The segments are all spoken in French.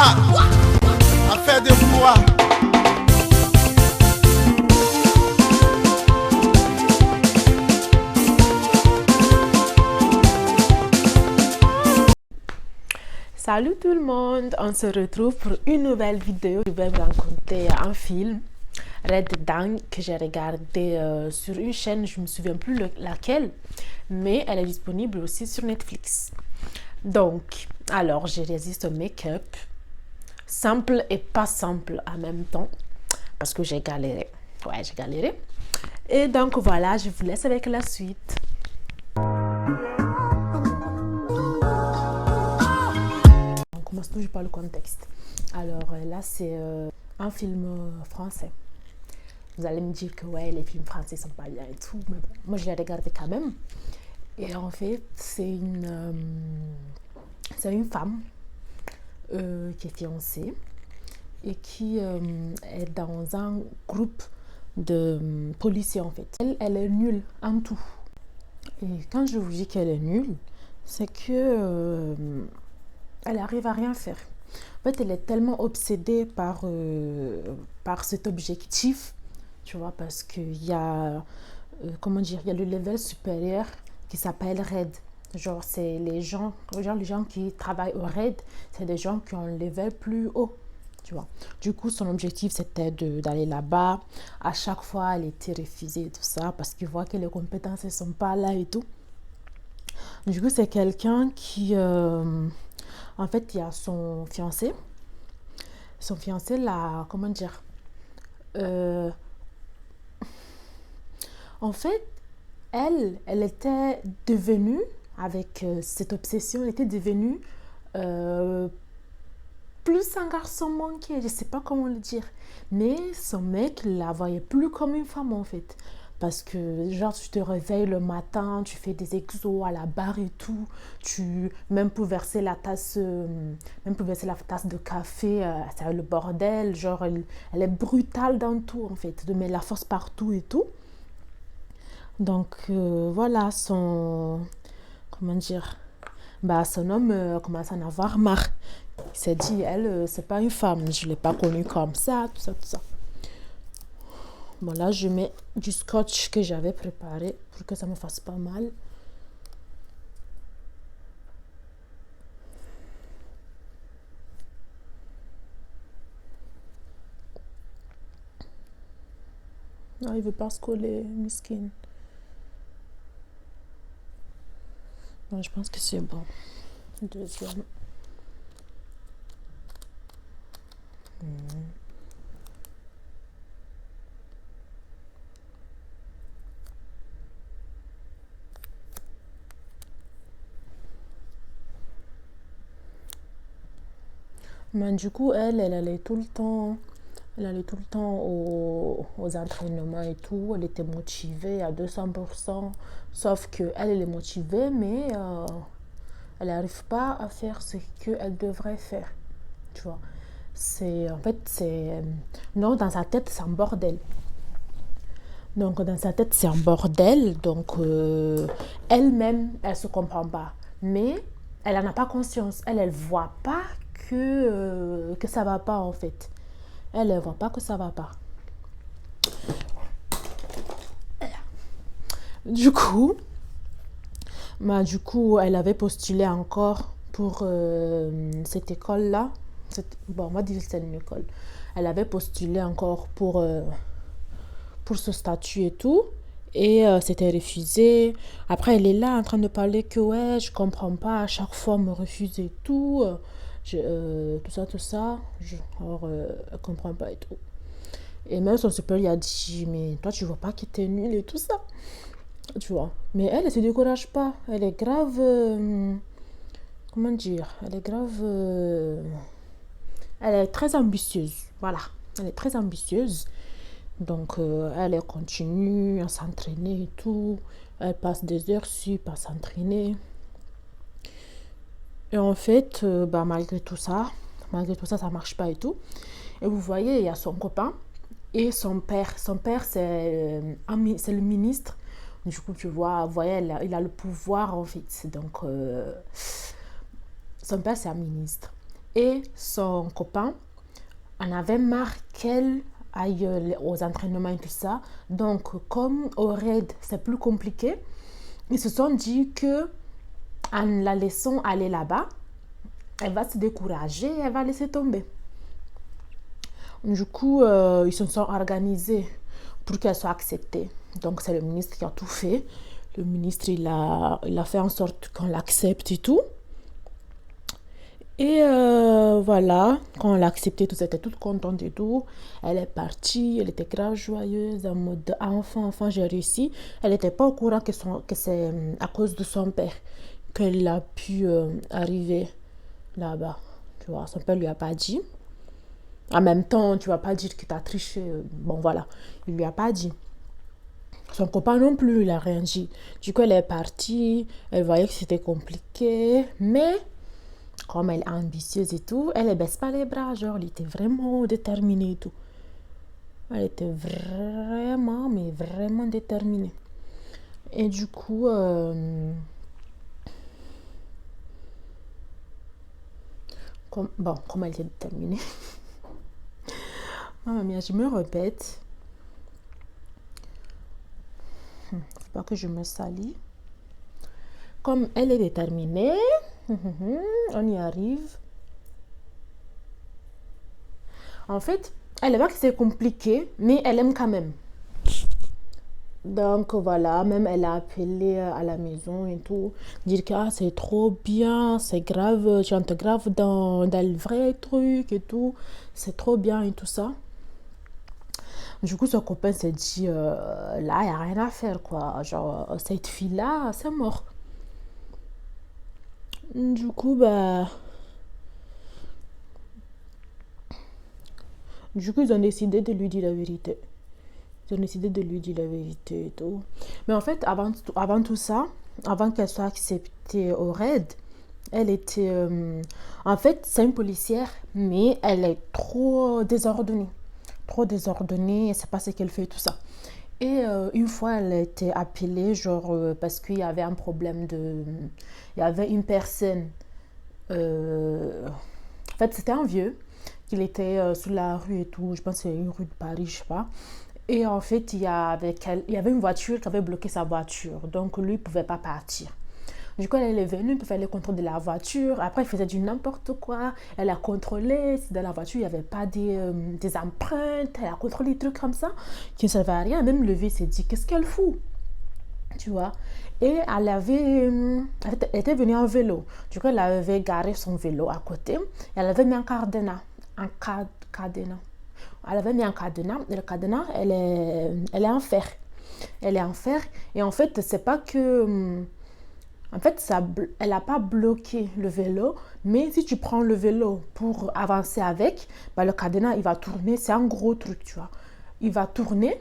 Affaire de moi. Salut tout le monde, on se retrouve pour une nouvelle vidéo. Je vais vous raconter un film, Red Dawn, que j'ai regardé sur une chaîne, je ne me souviens plus laquelle, mais elle est disponible aussi sur Netflix. Donc, alors j'ai réalisé un make-up, simple et pas simple en même temps, parce que j'ai galéré. Ouais, j'ai galéré. Et donc voilà, je vous laisse avec la suite. On commence toujours par le contexte. Alors là, c'est un film français. Vous allez me dire que ouais, les films français sont pas bien et tout, mais bon, moi je l'ai regardé quand même. Et en fait, c'est une femme qui est fiancée et qui est dans un groupe de policiers en fait. Elle est nulle en tout. Et quand je vous dis qu'elle est nulle, c'est que elle arrive à rien faire. En fait, elle est tellement obsédée par cet objectif, tu vois, parce qu'il y a, comment dire, il y a le level supérieur qui s'appelle RAID. Genre, c'est les gens qui travaillent au RAID, c'est des gens qui ont un level plus haut, tu vois. Du coup, son objectif, c'était d'aller là-bas. À chaque fois, elle était refusée et tout ça, parce qu'il voit que les compétences ne sont pas là et tout. Du coup, c'est quelqu'un qui... en fait, il y a son fiancé. Son fiancé, là, comment dire, en fait, elle était devenue, avec cette obsession, elle était devenue plus un garçon manqué, je sais pas comment le dire. Mais son mec la voyait plus comme une femme, en fait. Parce que, genre, tu te réveilles le matin, tu fais des exos à la barre et tout. Même pour verser la tasse, de café, c'est le bordel. Genre, elle est brutale dans tout, en fait. De mettre la force partout et tout. Donc, voilà, comment dire, son homme commence à en avoir marre. Il s'est dit, elle, c'est pas une femme, je l'ai pas connue comme ça, tout ça, tout ça. Bon, là, je mets du scotch que j'avais préparé pour que ça me fasse pas mal. Non, il veut pas se coller, miskin. Bon, je pense que c'est bon. Deuxième. Mais du coup, elle allait tout le temps, aux entraînements et tout. Elle était motivée à 200%. Sauf qu'elle est motivée, mais elle n'arrive pas à faire ce qu'elle devrait faire. Tu vois. Non, dans sa tête, c'est un bordel. Donc, dans sa tête, c'est un bordel. Donc, elle-même, elle ne se comprend pas. Mais elle n'en a pas conscience. Elle ne voit pas que ça ne va pas, en fait. Elle ne voit pas que ça ne va pas. Du coup, elle avait postulé encore pour cette école-là. Bon, on va dire que c'est une école. Elle avait postulé encore pour ce statut et tout. Et c'était refusé. Après, elle est là en train de parler que ouais, je comprends pas, à chaque fois on me refuse et tout. Tout ça. Elle comprend pas et tout. Et même son supérieur a dit, mais toi tu vois pas qu'il était nul et tout ça. Tu vois. Mais elle se décourage pas. Elle est grave... comment dire? Elle est grave... elle est très ambitieuse. Voilà. Elle est très ambitieuse. Donc, elle continue à s'entraîner et tout. Elle passe des heures sup à s'entraîner. Et en fait, malgré tout ça, ça marche pas et tout. Et vous voyez, il y a son copain et son père. Son père, c'est le ministre. Du coup, tu vois, vous voyez, il a le pouvoir en fait. Donc, son père, c'est un ministre. Et son copain en avait marre qu'elle aille aux entraînements et tout ça. Donc, comme au raid, c'est plus compliqué, ils se sont dit que en la laissant aller là-bas, elle va se décourager et elle va laisser tomber. Du coup, ils se sont organisés pour qu'elle soit acceptée. Donc, c'est le ministre qui a tout fait. Le ministre, il a fait en sorte qu'on l'accepte et tout. Et voilà, quand on l'a acceptée, tout, c'était toute contente et tout. Elle est partie, elle était grave joyeuse, en mode enfin, j'ai réussi. Elle n'était pas au courant que c'est à cause de son père qu'elle a pu arriver là-bas. Tu vois, son père lui a pas dit. En même temps, tu vas pas dire que tu as triché. Bon, voilà, il lui a pas dit. Son copain non plus, il a rien dit. Du coup, elle est partie, elle voyait que c'était compliqué, mais comme elle est ambitieuse et tout, elle ne baisse pas les bras, genre, elle était vraiment déterminée et tout. Elle était vraiment, mais vraiment déterminée. Et du coup, comme elle était déterminée, maman mia, je me répète. Faut pas que je me salis. Comme elle est déterminée, on y arrive. En fait, elle voit que c'est compliqué, mais elle aime quand même. Donc voilà, même elle a appelé à la maison et tout, dire que c'est trop bien, c'est grave, j'entre grave dans le vrai truc et tout, c'est trop bien et tout ça. Du coup, son copain s'est dit, là, il n'y a rien à faire, quoi. Genre, cette fille-là, c'est mort. Du coup, ils ont décidé de lui dire la vérité. Ils ont décidé de lui dire la vérité et tout. Mais en fait, avant tout ça, avant qu'elle soit acceptée au raid, elle était... en fait, c'est une policière, mais elle est trop désordonnée. Trop désordonnée, elle ne sait pas ce qu'elle fait et tout ça. Et une fois, elle a été appelée, genre, parce qu'il y avait un problème de... Il y avait une personne... en fait, c'était un vieux. Il était sur la rue et tout. Je pense que c'est une rue de Paris, je sais pas. Et en fait, il y avait une voiture qui avait bloqué sa voiture. Donc, lui, il ne pouvait pas partir. Du coup, elle est venue pour faire le contrôle de la voiture. Après, il faisait du n'importe quoi. Elle a contrôlé si dans la voiture, il n'y avait pas des empreintes. Elle a contrôlé des trucs comme ça qui ne servaient à rien. Même le vieux s'est dit, qu'est-ce qu'elle fout? Tu vois? Et elle était venue en vélo. Du coup, elle avait garé son vélo à côté. Et elle avait mis un cadenas. Elle avait mis un cadenas. Et le cadenas, elle est en fer. Elle est en fer. Et en fait, c'est pas que... En fait, elle n'a pas bloqué le vélo, mais si tu prends le vélo pour avancer avec, le cadenas, il va tourner. C'est un gros truc, tu vois. Il va tourner.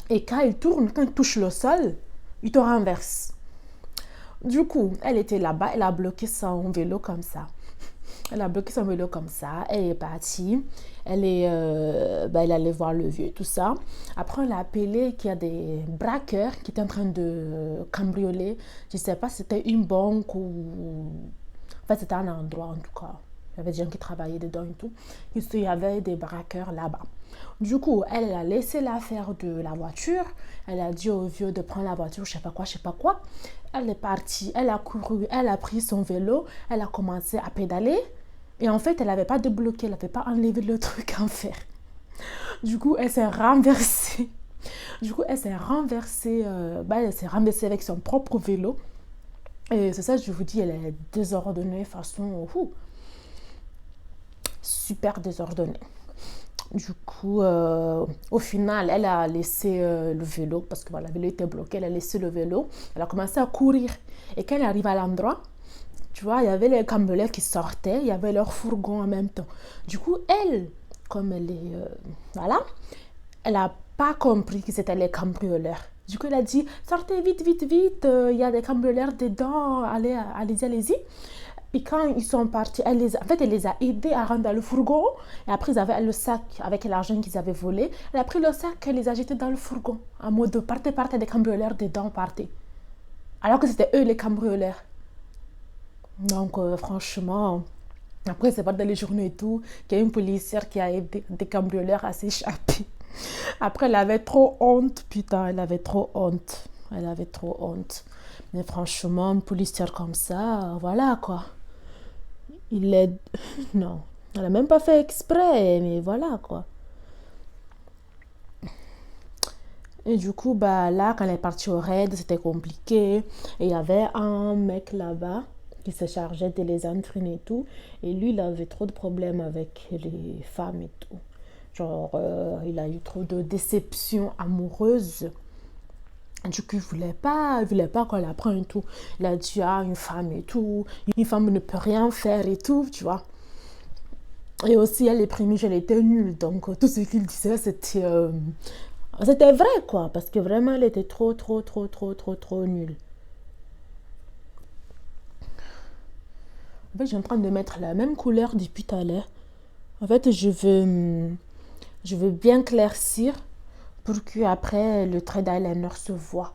Et quand il tourne, quand il touche le sol, il te renverse. Du coup, elle était là-bas. Elle a bloqué son vélo comme ça. Elle a bloqué son vélo comme ça. Elle est partie. Elle allait voir le vieux et tout ça. Après, elle a appelé qu'il y a des braqueurs qui étaient en train de cambrioler. Je ne sais pas si c'était une banque ou... En fait, c'était un endroit en tout cas. Il y avait des gens qui travaillaient dedans et tout. Il y avait des braqueurs là-bas. Du coup, elle a laissé l'affaire de la voiture. Elle a dit au vieux de prendre la voiture, je sais pas quoi. Elle est partie, elle a couru, elle a pris son vélo, elle a commencé à pédaler. Et en fait, elle n'avait pas débloqué, elle n'avait pas enlevé le truc en fer. Du coup, elle s'est renversée. Elle s'est renversée avec son propre vélo. Et c'est ça, je vous dis, elle est désordonnée façon... super désordonnée. Du coup, au final, elle a laissé le vélo, parce que le vélo était bloqué, elle a laissé le vélo. Elle a commencé à courir. Et quand elle arrive à l'endroit, tu vois, il y avait les cambrioleurs qui sortaient, il y avait leur fourgon en même temps. Du coup, elle, comme elle est... elle n'a pas compris que c'était les cambrioleurs. Du coup, elle a dit, sortez vite, il y a des cambrioleurs dedans, allez-y. Et quand ils sont partis, elle les a aidés à rentrer dans le fourgon. Et après, ils avaient le sac avec l'argent qu'ils avaient volé. Elle a pris le sac, elle les a jetés dans le fourgon. En mode, partez, des cambrioleurs dedans, partez. Alors que c'était eux les cambrioleurs. Donc, franchement, Après, c'est pas dans les journaux et tout qu'il y a une policière qui a aidé des cambrioleurs à s'échapper. Après, elle avait trop honte, putain, elle avait trop honte. Elle avait trop honte. Mais franchement, une policière comme ça, voilà quoi. Il est... Non, elle a même pas fait exprès, mais voilà quoi. Et du coup, bah là, quand elle est partie au raid, c'était compliqué. Et il y avait un mec là-bas qui se chargeait de les entraîner et tout. Et lui, il avait trop de problèmes avec les femmes et tout. Genre, il a eu trop de déceptions amoureuses. Du coup, il voulait pas qu'on l'apprenne et tout. Il a dit, ah, une femme et tout. Une femme ne peut rien faire et tout, tu vois. Et aussi, elle, les premiers, elle était nulle. Donc, tout ce qu'il disait, c'était vrai, quoi. Parce que vraiment, elle était trop, trop, trop, trop, trop, trop nulle. En fait, je suis en train de mettre la même couleur depuis tout à l'heure. En fait, je veux bien claircir pour que après le trait d'eyeliner se voit.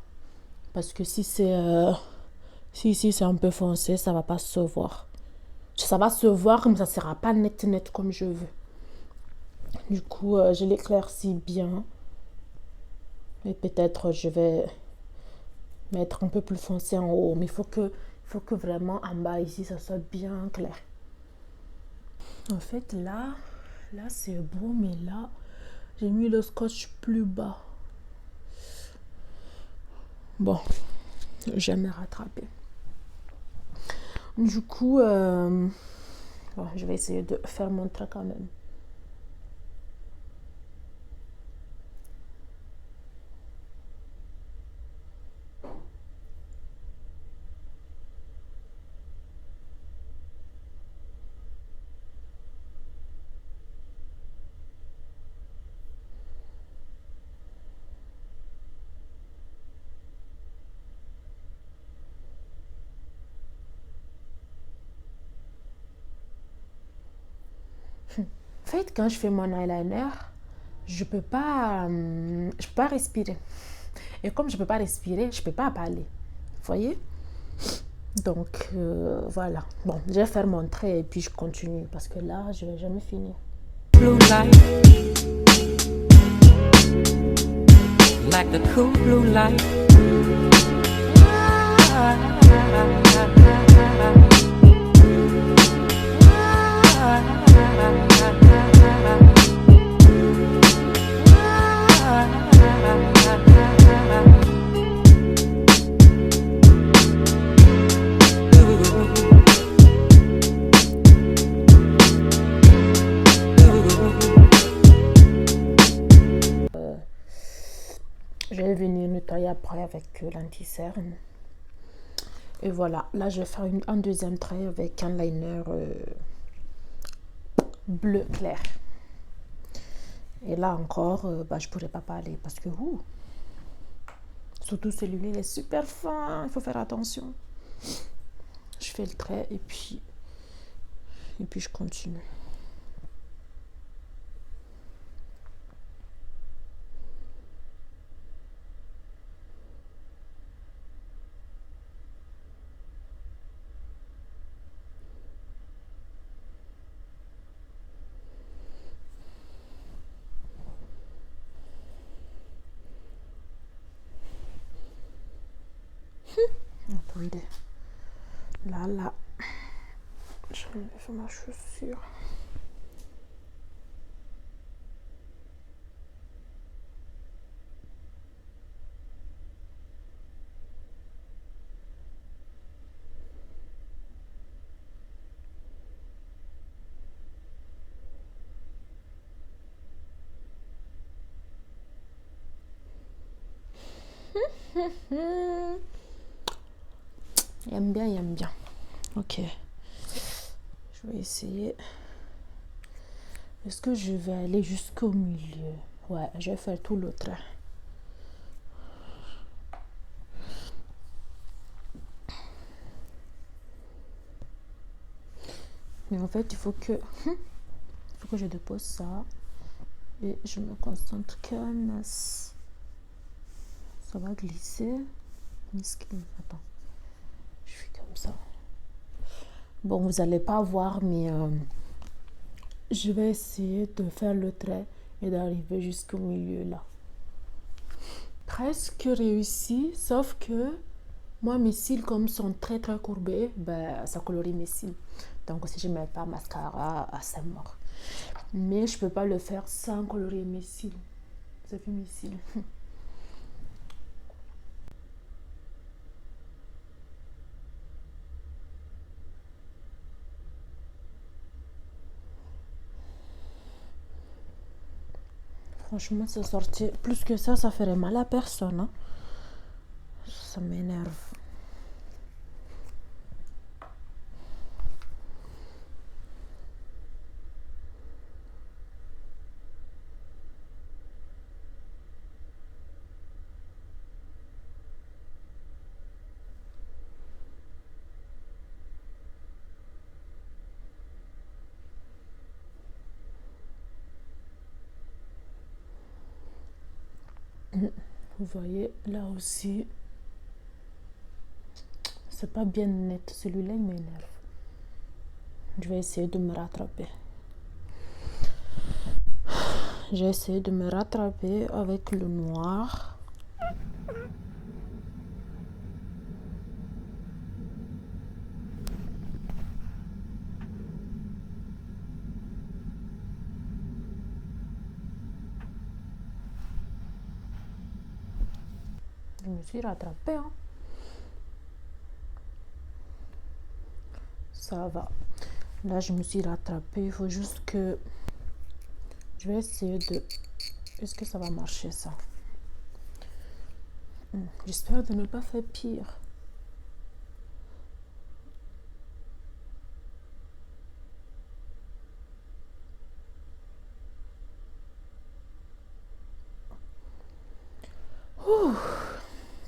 Parce que si c'est un peu foncé, ça va pas se voir. Ça va se voir, mais ça sera pas net net comme je veux. Du coup, je l'éclaircis bien. Et peut-être je vais mettre un peu plus foncé en haut. Mais il faut que vraiment en bas ici, ça soit bien clair. En fait, là c'est beau, mais là, j'ai mis le scotch plus bas. Bon, jamais rattrapé. Du coup, bon, je vais essayer de faire mon trait quand même. En fait, quand je fais mon eyeliner, je peux pas respirer. Et comme je peux pas respirer, je peux pas parler. Vous voyez? Donc, voilà. Bon, je vais faire mon trait et puis je continue parce que là, je vais jamais finir. Blue light, like the cool blue light. Je vais venir nettoyer après avec l'anti-cerne. Et voilà, là je vais faire un deuxième trait avec un liner bleu clair. Et là encore, je pourrais pas parler parce que surtout celui-là il est super fin, il faut faire attention. Je fais le trait et puis je continue. Attendez. Là, j'enlève ma chaussure. Il aime bien, il aime bien. Ok. Je vais essayer. Est-ce que je vais aller jusqu'au milieu? Ouais, je vais faire tout le trait. Mais en fait, il faut que je dépose ça. Et je me concentre comme ça. Ça va glisser. Attends. Je fais comme ça. Bon, vous n'allez pas voir, mais je vais essayer de faire le trait et d'arriver jusqu'au milieu là. Presque réussi, sauf que moi, mes cils, comme sont très très courbés, ben, ça colorie mes cils. Donc, si je ne mets pas mascara, c'est mort. Mais je ne peux pas le faire sans colorier mes cils. Vous avez vu mes cils? Franchement, c'est sorti. Plus que ça ferait mal à personne. Hein. Ça m'énerve. Vous voyez, là aussi, c'est pas bien net. Celui-là, il m'énerve. Je vais essayer de me rattraper. J'ai essayé de me rattraper avec le noir. Je me suis rattrapée. Hein. Ça va. Là, je me suis rattrapée. Il faut juste que... Je vais essayer de... Est-ce que ça va marcher, ça? J'espère de ne pas faire pire. Ouh,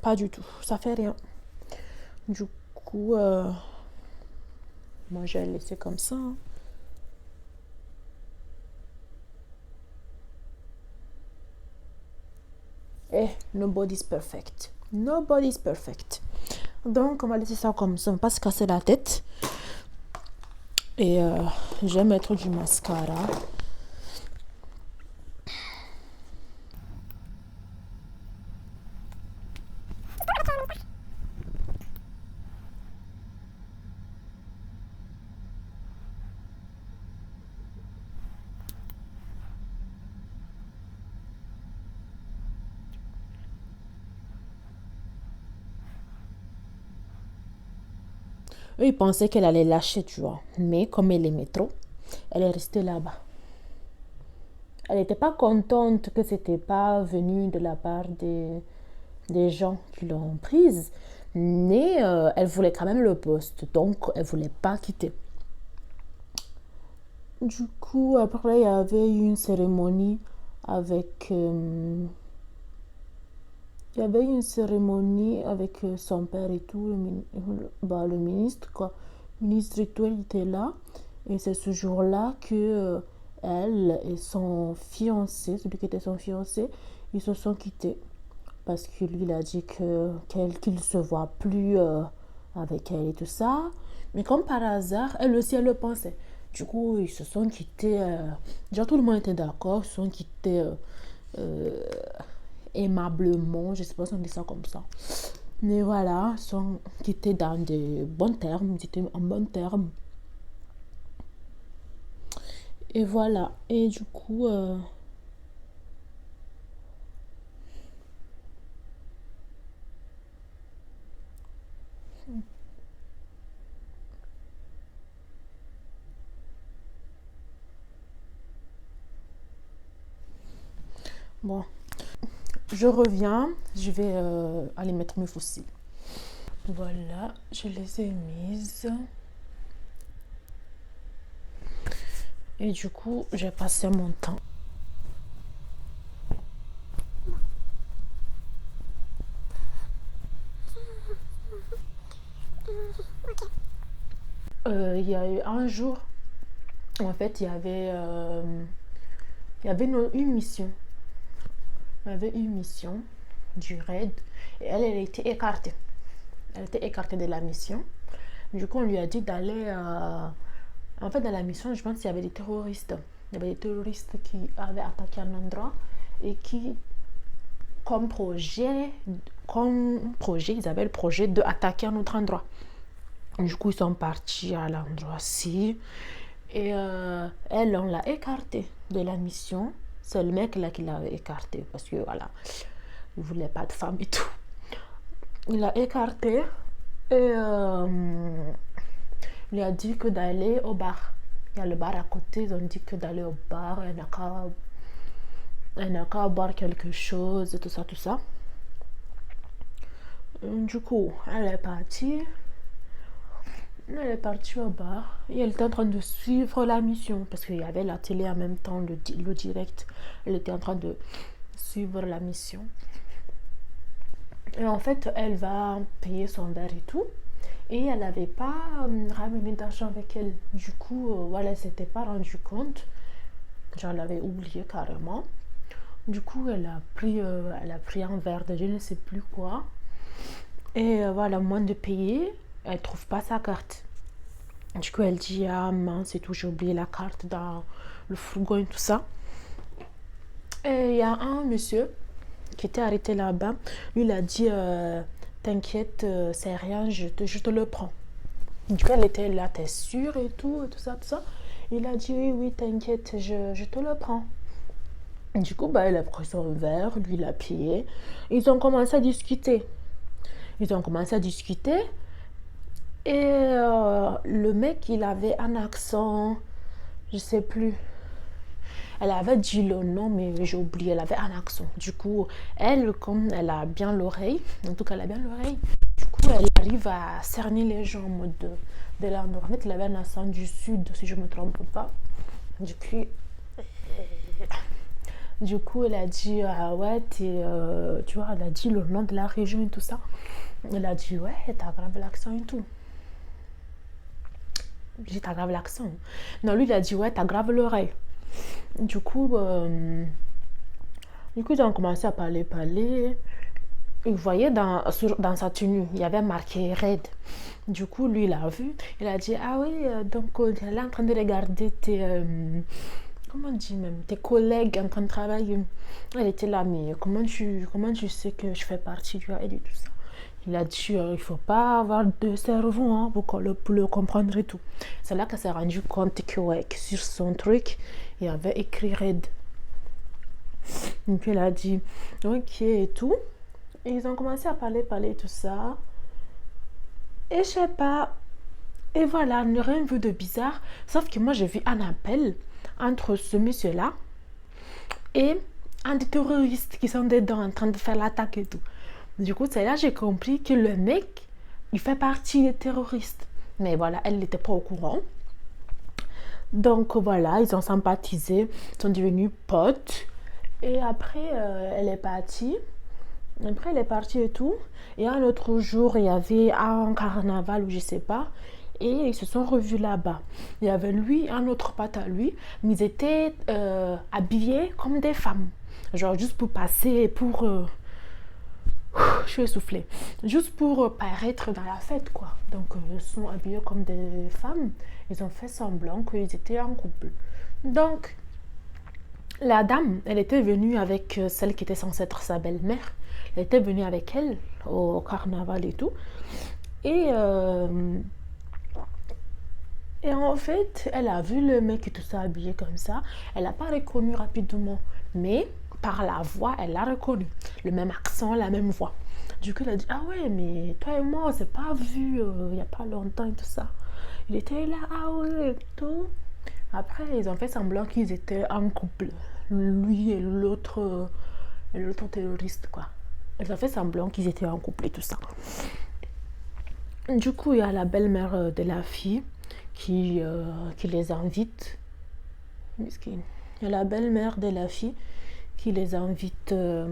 pas du tout. Ça fait rien. Du coup, moi, je vais laisser comme ça. Hein. Eh, nobody's perfect. Nobody's perfect. Donc, on va laisser ça comme ça. On va pas se casser la tête. Et je vais mettre du mascara. Eux, ils pensaient qu'elle allait lâcher, tu vois. Mais comme elle aimait trop, elle est restée là-bas. Elle n'était pas contente que c'était pas venu de la part des gens qui l'ont prise. Mais elle voulait quand même le poste. Donc, elle voulait pas quitter. Du coup, après, il y avait eu une cérémonie avec... il y avait une cérémonie avec son père et tout, le ministre, quoi. Le ministre et tout, il était là. Et c'est ce jour-là que elle et son fiancé, celui qui était son fiancé, ils se sont quittés. Parce que lui, il a dit qu'il ne se voit plus avec elle et tout ça. Mais comme par hasard, elle aussi, elle le pensait. Du coup, ils se sont quittés. Déjà, tout le monde était d'accord. Ils se sont quittés aimablement. Je ne sais pas si on dit ça comme ça. Mais voilà, ils sont quittés dans de bons termes. Ils étaient en bons termes. Et voilà. Et du coup... bon, je reviens. Je vais aller mettre mes fossiles. Voilà, je les ai mises. Et du coup, j'ai passé mon temps. Il y a eu un jour, en fait, il y avait une mission. Il y avait une mission du raid et elle était écartée. Elle était écartée de la mission. Du coup, on lui a dit d'aller... En fait, dans la mission, je pense qu'il y avait des terroristes. Il y avait des terroristes qui avaient attaqué un endroit et qui, comme projet, ils avaient le projet d'attaquer un autre endroit. Du coup, ils sont partis à l'endroit-ci. Et elle, on l'a écartée de la mission. C'est le mec là qui l'a écartée parce que voilà, il voulait pas de femme et tout. Il l'a écartée et il a dit que d'aller au bar. Il y a le bar à côté, ils ont dit que d'aller au bar, elle n'a qu'à boire quelque chose, tout ça, tout ça. Du coup, elle est partie. Elle est partie au bar et elle était en train de suivre la mission parce qu'il y avait la télé en même temps, le direct. Elle était en train de suivre la mission. Et en fait, elle va payer son verre et tout. Et elle n'avait pas ramené d'argent avec elle. Du coup, voilà, elle ne s'était pas rendue compte. J'en l'avais oublié carrément. Du coup, elle a pris un verre de je ne sais plus quoi. Et voilà, moins de payer, elle ne trouve pas sa carte. Du coup, elle dit, ah mince, c'est tout, j'ai oublié la carte dans le fourgon et tout ça. Et il y a un monsieur qui était arrêté là-bas. Lui, il a dit, t'inquiète, c'est rien, je te le prends. Du coup, elle était là, t'es sûre et tout ça, tout ça. Il a dit, oui, t'inquiète, je te le prends. Du coup, elle a pris son verre, lui, il a payé. Ils ont commencé à discuter. Et le mec, il avait un accent, je sais plus. Elle avait dit le nom, mais j'ai oublié, elle avait un accent. Du coup, elle, comme elle a bien l'oreille, en tout cas, elle a bien l'oreille, du coup, elle arrive à cerner les gens en mode de l'endroit. En fait, elle avait un accent du sud, si je ne me trompe pas. Du coup, elle a dit, ah ouais, tu vois, elle a dit le nom de la région et tout ça. Elle a dit, ouais, t'as grave l'accent et tout. J'ai dit, t'as grave l'accent. Non, lui, il a dit, ouais, t'as grave l'oreille. Du coup, ils ont commencé à parler. Et vous voyez, dans sa tenue, il y avait marqué Red. Du coup, lui, il a vu. Il a dit, ah oui, donc, elle est en train de regarder comment on dit même, tes collègues en train de travailler. Elle était là, mais comment tu sais que je fais partie du Red et tout ça. Il a dit, il ne faut pas avoir de cerveau hein, pour le comprendre et tout. C'est là qu'elle s'est rendue compte que, ouais, que sur son truc, il y avait écrit Red. Donc elle a dit, ok et tout. Et ils ont commencé à parler tout ça. Et je sais pas. Et voilà, rien vu de bizarre. Sauf que moi, j'ai vu un appel entre ce monsieur-là et un des terroristes qui sont dedans en train de faire l'attaque et tout. Du coup, c'est là que j'ai compris que le mec, il fait partie des terroristes. Mais voilà, elle n'était pas au courant. Donc voilà, ils ont sympathisé, ils sont devenus potes. Et après, elle est partie. Après, elle est partie et tout. Et un autre jour, il y avait un carnaval ou je sais pas. Et ils se sont revus là-bas. Il y avait lui, un autre pote à lui. Mais ils étaient habillés comme des femmes. Genre juste pour passer, pour... je suis essoufflée. Juste pour paraître dans la fête, quoi. Donc, ils sont habillés comme des femmes. Ils ont fait semblant qu'ils étaient en couple. Donc, la dame, elle était venue avec celle qui était censée être sa belle-mère. Elle était venue avec elle au carnaval et tout. Et en fait, elle a vu le mec tout ça habillé comme ça. Elle n'a pas reconnu rapidement. Mais par la voix, elle l'a reconnu. Le même accent, la même voix. Du coup, elle a dit, ah ouais, mais toi et moi, on s'est pas vu il n'y a pas longtemps et tout ça. Il était là, ah ouais, tout. Après, ils ont fait semblant qu'ils étaient en couple. Lui et l'autre terroriste, quoi. Ils ont fait semblant qu'ils étaient en couple et tout ça. Du coup, il y a la belle-mère de la fille qui les invite. Il y a la belle-mère de la fille qui les invite à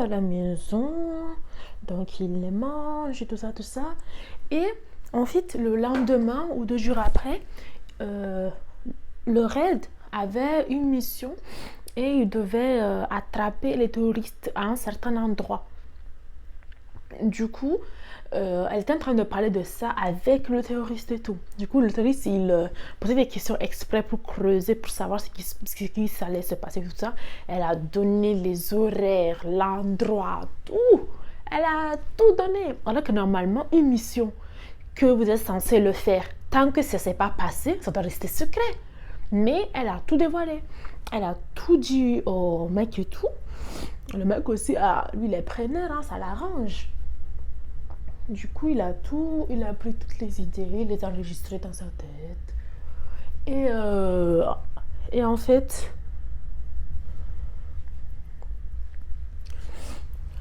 la maison. Donc, ils les mangent et tout ça. Et en fait, le lendemain ou 2 jours après, le raid avait une mission et il devait attraper les touristes à un certain endroit. Du coup, elle était en train de parler de ça avec le terroriste et tout. Du coup, le terroriste, il posait des questions exprès pour creuser, pour savoir ce qui allait se passer, tout ça. Elle a donné les horaires, l'endroit, tout. Elle a tout donné. Alors que normalement, une mission que vous êtes censé le faire, tant que ça ne s'est pas passé, ça doit rester secret. Mais elle a tout dévoilé. Elle a tout dit au mec et tout. Le mec aussi, lui, il est preneur, hein, ça l'arrange. Du coup, il a pris toutes les idées, il les a enregistrées dans sa tête. Et en fait,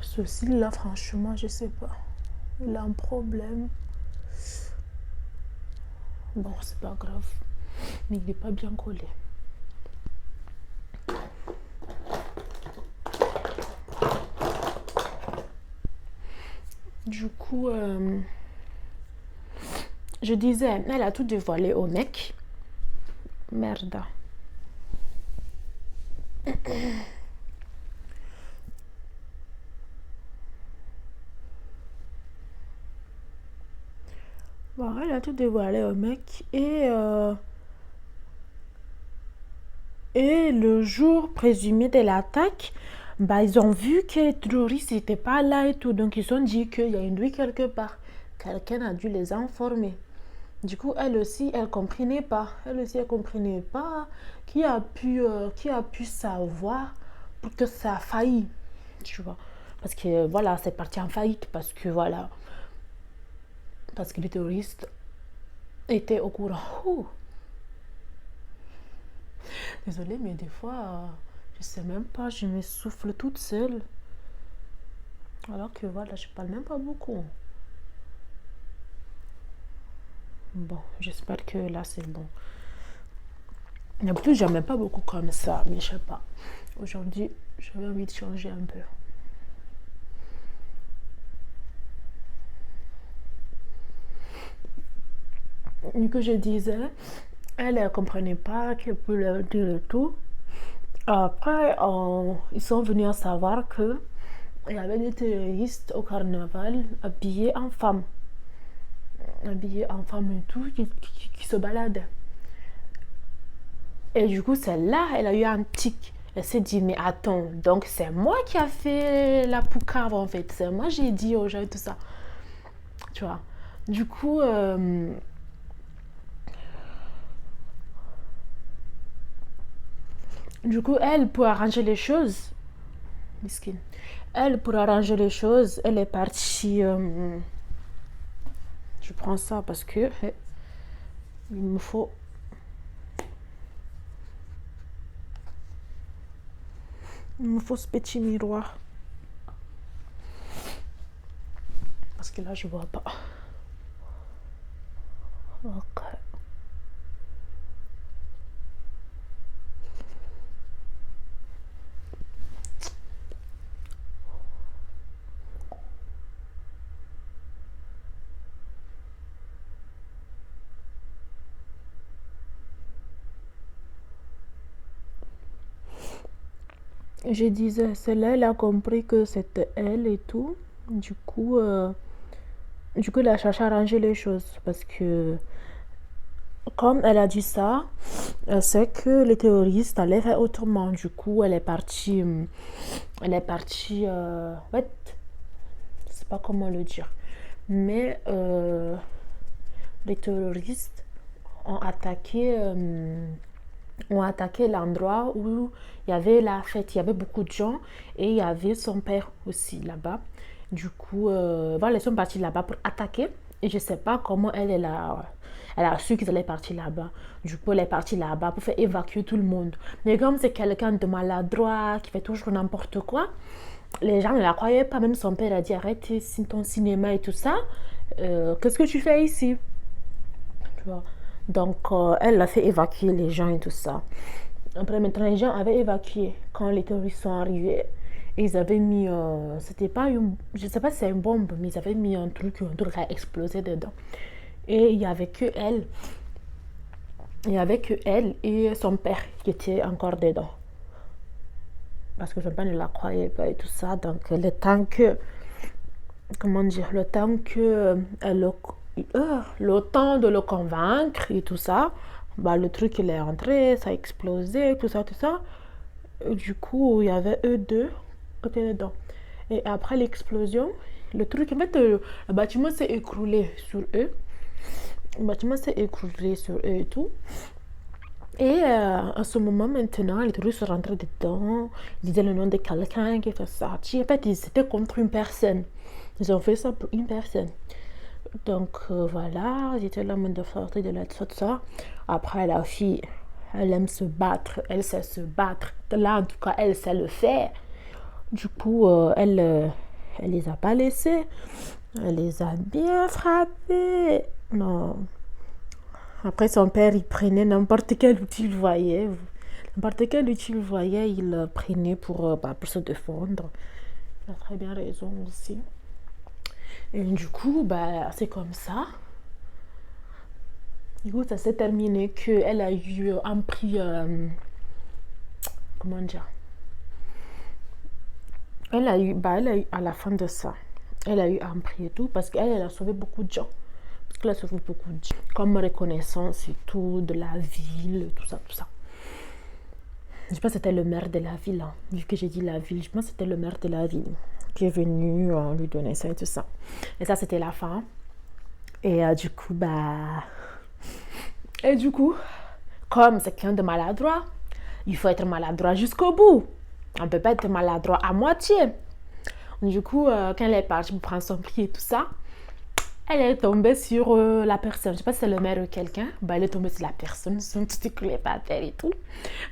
ceci là, franchement, je sais pas. Il a un problème. Bon, c'est pas grave. Mais il n'est pas bien collé. Du coup, je disais, elle a tout dévoilé au mec. Merde. Bon, elle a tout dévoilé au mec et le jour présumé de l'attaque, bah, ils ont vu que les terroristes n'étaient pas là et tout. Donc, ils ont dit qu'il y a une nuit quelque part. Quelqu'un a dû les informer. Du coup, elle aussi, elle comprenait pas. Elle aussi, elle comprenait pas qui a pu savoir pour que ça a failli. Tu vois. Parce que, voilà, c'est parti en faillite. Parce que, voilà. Parce que les terroristes étaient au courant. Ouh. Désolée, mais des fois, je sais même pas, je me souffle toute seule. Alors que voilà, je parle même pas beaucoup. Bon, j'espère que là c'est bon. D'habitude, j'aime pas beaucoup comme ça, mais je sais pas. Aujourd'hui, j'avais envie de changer un peu. Du coup, je disais, elle ne comprenait pas qu'elle peut leur dire le tout. Après, ils sont venus à savoir que il y avait des terroristes au carnaval habillés en femme. Habillés en femme et tout, qui se baladaient. Et du coup, celle-là, elle a eu un tic. Elle s'est dit, mais attends, donc c'est moi qui a fait la poucave en fait. C'est moi j'ai dit aux gens tout ça. Tu vois. Du coup, elle, pour arranger les choses, miskin, elle, pour arranger les choses, elle est partie. Je prends ça parce que il me faut. Il me faut ce petit miroir. Parce que là, je vois pas. Ok. Je disais, celle-là, elle a compris que c'était elle et tout. Du coup, elle a cherché à arranger les choses. Parce que, comme elle a dit ça, elle sait que les terroristes allaient faire autrement. Du coup, elle est partie. Ouais, je sais pas comment le dire. Mais les terroristes ont attaqué. Ont attaqué l'endroit où il y avait la fête, il y avait beaucoup de gens et il y avait son père aussi là-bas. Du coup, voilà, ils sont partis là-bas pour attaquer et je sais pas comment elle a su qu'ils allaient partir là-bas. Du coup, elle est partie là-bas pour faire évacuer tout le monde. Mais comme c'est quelqu'un de maladroit qui fait toujours n'importe quoi, les gens ne la croyaient pas. Même son père a dit arrête ton cinéma et tout ça. Qu'est-ce que tu fais ici? Tu vois. Donc, elle a fait évacuer les gens et tout ça. Après, maintenant, les gens avaient évacué quand les terroristes sont arrivés. Et ils avaient mis. C'était pas une. Je sais pas si c'est une bombe, mais ils avaient mis un truc a explosé dedans. Et il y avait que elle. Il y avait que elle et son père qui étaient encore dedans. Parce que son père ne la croyait pas et tout ça. Donc, le temps que comment dire, le temps que le temps de le convaincre et tout ça, bah, le truc il est rentré, ça a explosé, tout ça, tout ça. Et du coup, il y avait eux deux qui étaient dedans. Et après l'explosion, le truc, en fait, le bâtiment s'est écroulé sur eux. Le bâtiment s'est écroulé sur eux et tout. Et à ce moment maintenant, les touristes sont rentrés dedans, ils disaient le nom de quelqu'un qui fait sortir. En fait, ils étaient contre une personne. Ils ont fait ça pour une personne. Donc voilà, ils étaient là en de sortir de là, tout ça. Après, la fille, elle aime se battre, elle sait se battre. Là, en tout cas, elle sait le faire. Du coup, elle les a pas laissés. Elle les a bien frappés. Non. Après, son père, il prenait n'importe quel outil il voyait. N'importe quel outil il voyait, il le prenait pour se défendre. Il a très bien raison aussi. Et du coup, bah, c'est comme ça. Du coup, ça s'est terminé qu'elle a eu un prix. Comment dire? Elle a eu, à la fin de ça, elle a eu un prix et tout parce qu'elle a sauvé beaucoup de gens. Parce qu'elle a sauvé beaucoup de gens. Comme reconnaissance et tout, de la ville, tout ça, tout ça. Je pense que c'était le maire de la ville. Hein. Vu que j'ai dit la ville, je pense que c'était le maire de la ville qui est venu lui donner ça et tout ça. Et ça, c'était la fin. Et du coup, bah. Et du coup, comme c'est quelqu'un de maladroit, il faut être maladroit jusqu'au bout. On ne peut pas être maladroit à moitié. Du coup, quand elle est partie pour prendre son prix et tout ça, elle est tombée sur la personne. Je ne sais pas si c'est le maire ou quelqu'un. Bah, elle est tombée sur la personne. Ils sont tous écoulés par terre et tout.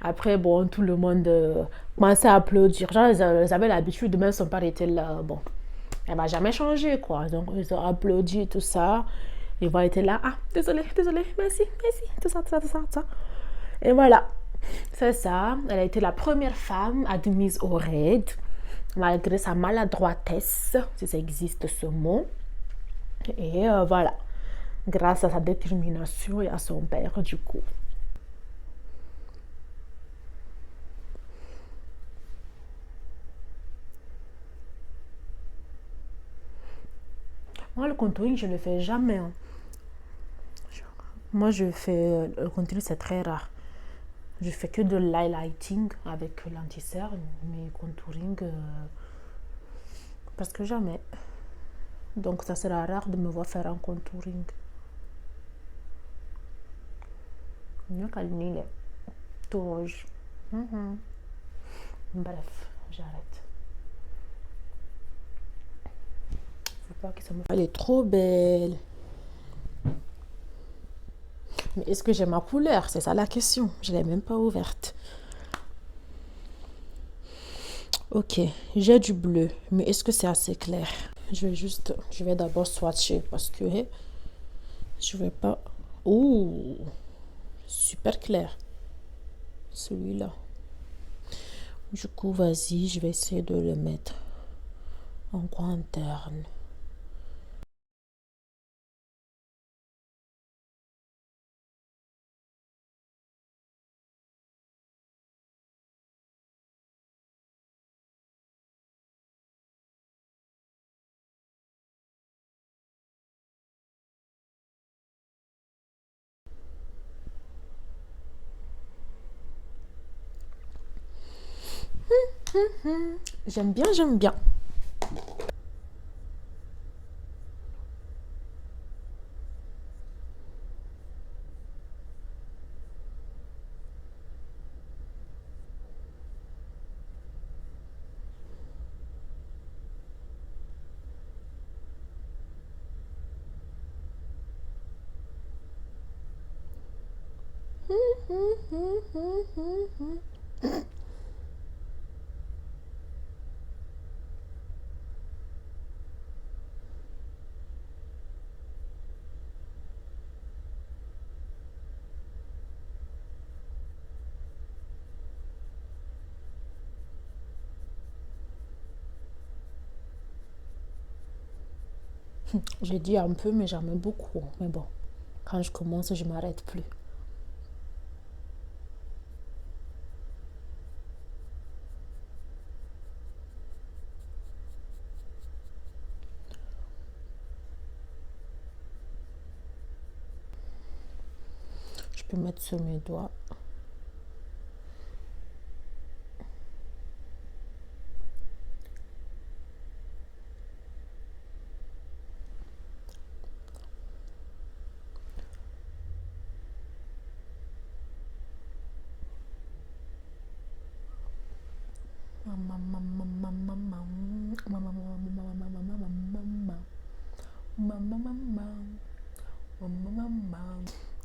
Après, bon, tout le monde commençait à applaudir. Genre, ils avaient l'habitude, même son père était là. Bon, elle va jamais changer, quoi. Donc, ils ont applaudi et tout ça. Ils vont être là. Ah, désolé, désolé, merci, merci. Tout ça, tout ça, tout ça, tout ça. Et voilà. C'est ça. Elle a été la première femme admise au raid, malgré sa maladroitesse, si ça existe ce mot. Et voilà. Grâce à sa détermination et à son père, du coup. Moi, le contouring, je ne le fais jamais. Hein. Moi, je fais. Le contouring, c'est très rare. Je fais que de l'highlighting avec l'anti-cerne, mais contouring, parce que jamais. Donc, ça sera rare de me voir faire un contouring. Mieux qu'à l'île, tout rouge. Bref, j'arrête. Faut pas que ça me. Elle est trop belle. Mais est-ce que j'ai ma couleur? C'est ça la question. Je ne l'ai même pas ouverte. Ok, j'ai du bleu, mais est-ce que c'est assez clair? Je vais d'abord swatcher parce que je vais pas. Ouh, super clair, celui-là. Du coup, vas-y, je vais essayer de le mettre en coin interne. J'aime bien, j'aime bien. J'ai dit un peu, mais j'en mets beaucoup. Mais bon, quand je commence, je m'arrête plus. peux mettre sur mes doigts.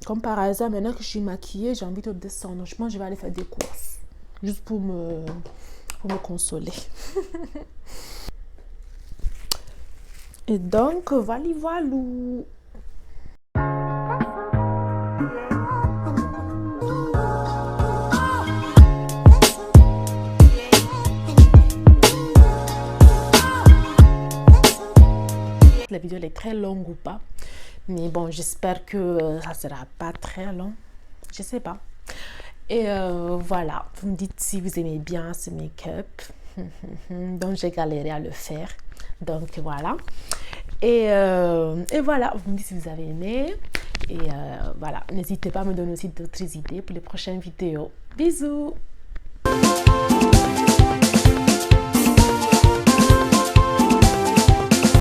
Comme par hasard, maintenant que je suis maquillée, j'ai envie de descendre. Je pense que je vais aller faire des courses. Juste pour me consoler. Et donc, voilà, voilou. La vidéo elle est très longue ou pas, mais bon, j'espère que ça sera pas très long, je sais pas. Et voilà, vous me dites si vous aimez bien ce make-up. Donc j'ai galéré à le faire, donc voilà. Et voilà, vous me dites si vous avez aimé. Et voilà, n'hésitez pas à me donner aussi d'autres idées pour les prochaines vidéos. Bisous.